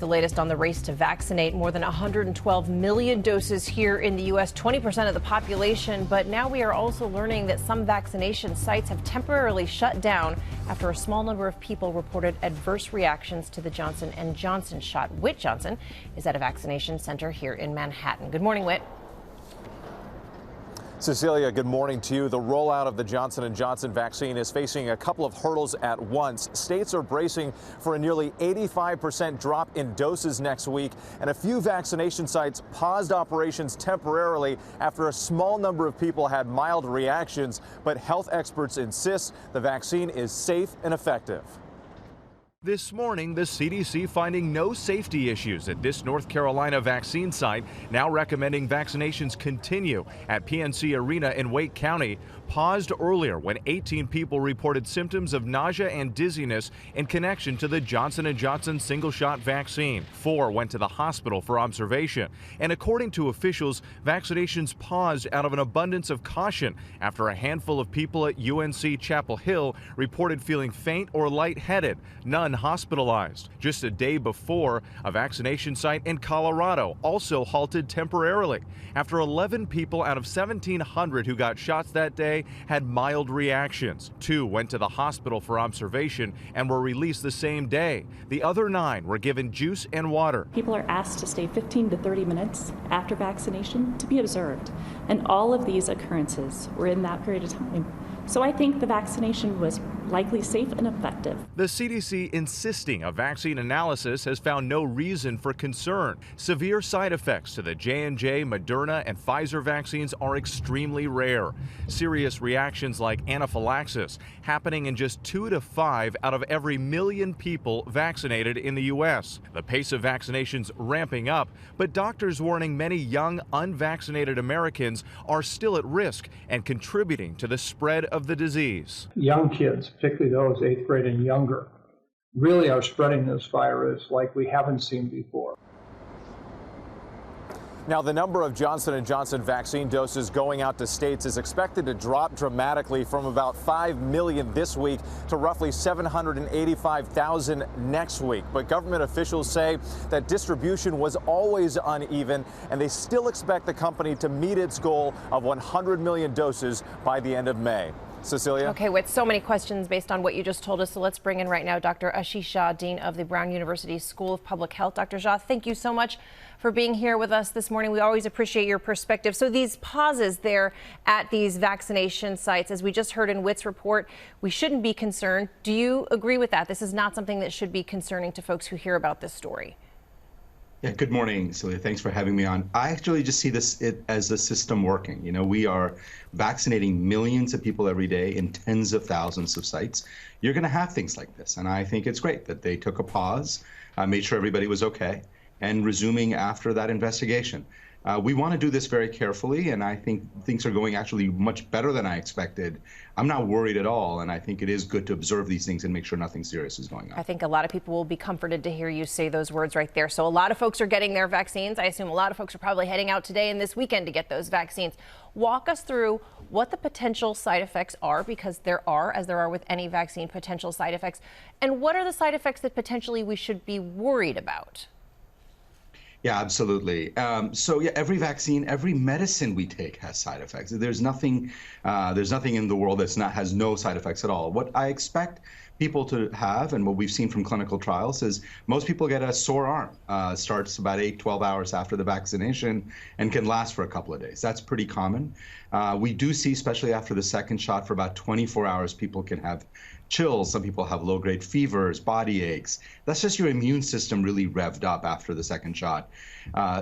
The latest on the race to vaccinate more than 112 million doses here in the U.S., 20% of the population. But now we are also learning that some vaccination sites have temporarily shut down after a small number of people reported adverse reactions to the Johnson & Johnson shot. Whit Johnson is at a vaccination center here in Manhattan. Good morning, Whit. Cecilia, good morning to you. The rollout of the Johnson & Johnson vaccine is facing a couple of hurdles at once. States are bracing for a nearly 85% drop in doses next week, and a few vaccination sites paused operations temporarily after a small number of people had mild reactions. But health experts insist the vaccine is safe and effective. This morning, the CDC finding no safety issues at this North Carolina vaccine site, now recommending vaccinations continue at PNC Arena in Wake County, paused earlier when 18 people reported symptoms of nausea and dizziness in connection to the Johnson & Johnson single-shot vaccine. 4 went to the hospital for observation. And according to officials, vaccinations paused out of an abundance of caution after a handful of people at UNC Chapel Hill reported feeling faint or lightheaded. None hospitalized. Just a day before, a vaccination site in Colorado also halted temporarily after 11 people out of 1,700 who got shots that day had mild reactions. 2 went to the hospital for observation and were released the same day. The other 9 were given juice and water. People are asked to stay 15 to 30 minutes after vaccination to be observed, and all of these occurrences were in that period of time. So I think the vaccination was likely safe and effective. The CDC insisting a vaccine analysis has found no reason for concern. Severe side effects to the J&J, Moderna, and Pfizer vaccines are extremely rare. Serious reactions like anaphylaxis happening in just 2 to 5 out of every million people vaccinated in the U.S. The pace of vaccinations ramping up, but doctors warning many young, unvaccinated Americans are still at risk and contributing to the spread of the disease. Young kids, particularly those 8th grade and younger, really are spreading this virus like we haven't seen before. Now, the number of Johnson & Johnson vaccine doses going out to states is expected to drop dramatically from about 5 million this week to roughly 785,000 next week. But government officials say that distribution was always uneven, and they still expect the company to meet its goal of 100 million doses by the end of May. Cecilia? Okay, with so many questions based on what you just told us, so let's bring in right now Dr. Ashish Jha, Dean of the Brown University School of Public Health. Dr. Jha, thank you so much for being here with us this morning. We always appreciate your perspective. So these pauses there at these vaccination sites, as we just heard in Whit's report, we shouldn't be concerned. Do you agree with that? This is not something that should be concerning to folks who hear about this story. Yeah, good morning, Celia. Thanks for having me on. I actually just see this as a system working. You know, we are vaccinating millions of people every day in tens of thousands of sites. You're going to have things like this, and I think it's great that they took a pause, made sure everybody was okay, and resuming after that investigation. We want to do this very carefully, and I think things are going actually much better than I expected. I'm not worried at all, and I think it is good to observe these things and make sure nothing serious is going on. I think a lot of people will be comforted to hear you say those words right there. So a lot of folks are getting their vaccines. I assume a lot of folks are probably heading out today and this weekend to get those vaccines. Walk us through what the potential side effects are, because there are, as there are with any vaccine, potential side effects. And what are the side effects that potentially we should be worried about? Yeah, absolutely. So yeah, every vaccine, every medicine we take has side effects. There's nothing in the world has no side effects at all. What I expect people to have, and what we've seen from clinical trials, is most people get a sore arm. Starts about 8-12 hours after the vaccination and can last for a couple of days. That's pretty common. We do see, especially after the second shot, for about 24 hours, people can have chills. Some people have low-grade fevers, body aches. That's just your immune system really revved up after the second shot.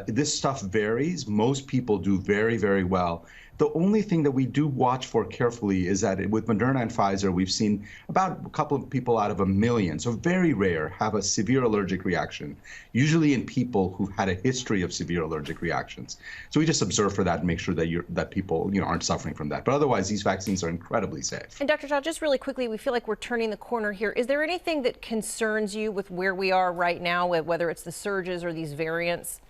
This stuff varies. Most people do very, very well. The only thing that we do watch for carefully is that with Moderna and Pfizer, we've seen about a couple of people out of 1 million, so very rare, have a severe allergic reaction, usually in people who've had a history of severe allergic reactions. So we just observe for that and make sure that people aren't suffering from that. But otherwise, these vaccines are incredibly safe. And Dr. Jha, just really quickly, we feel like we're turning the corner here. Is there anything that concerns you with where we are right now, whether it's the surges or these variants?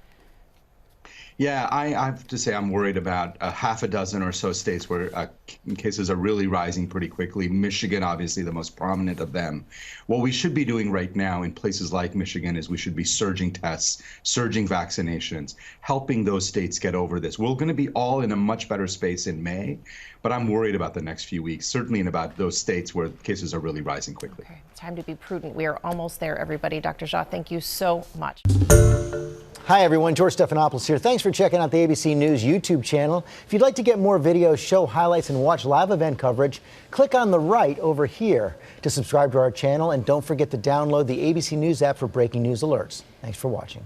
Yeah, I have to say I'm worried about half a dozen or so states where cases are really rising pretty quickly. Michigan, obviously, the most prominent of them. What we should be doing right now in places like Michigan is we should be surging tests, surging vaccinations, helping those states get over this. We're going to be all in a much better space in May, but I'm worried about the next few weeks, certainly in about those states where cases are really rising quickly. Okay, time to be prudent. We are almost there, everybody. Dr. Jha, thank you so much. Hi, everyone. George Stephanopoulos here. Thanks for checking out the ABC News YouTube channel. If you'd like to get more videos, show highlights, and watch live event coverage, click on the right over here to subscribe to our channel. And don't forget to download the ABC News app for breaking news alerts. Thanks for watching.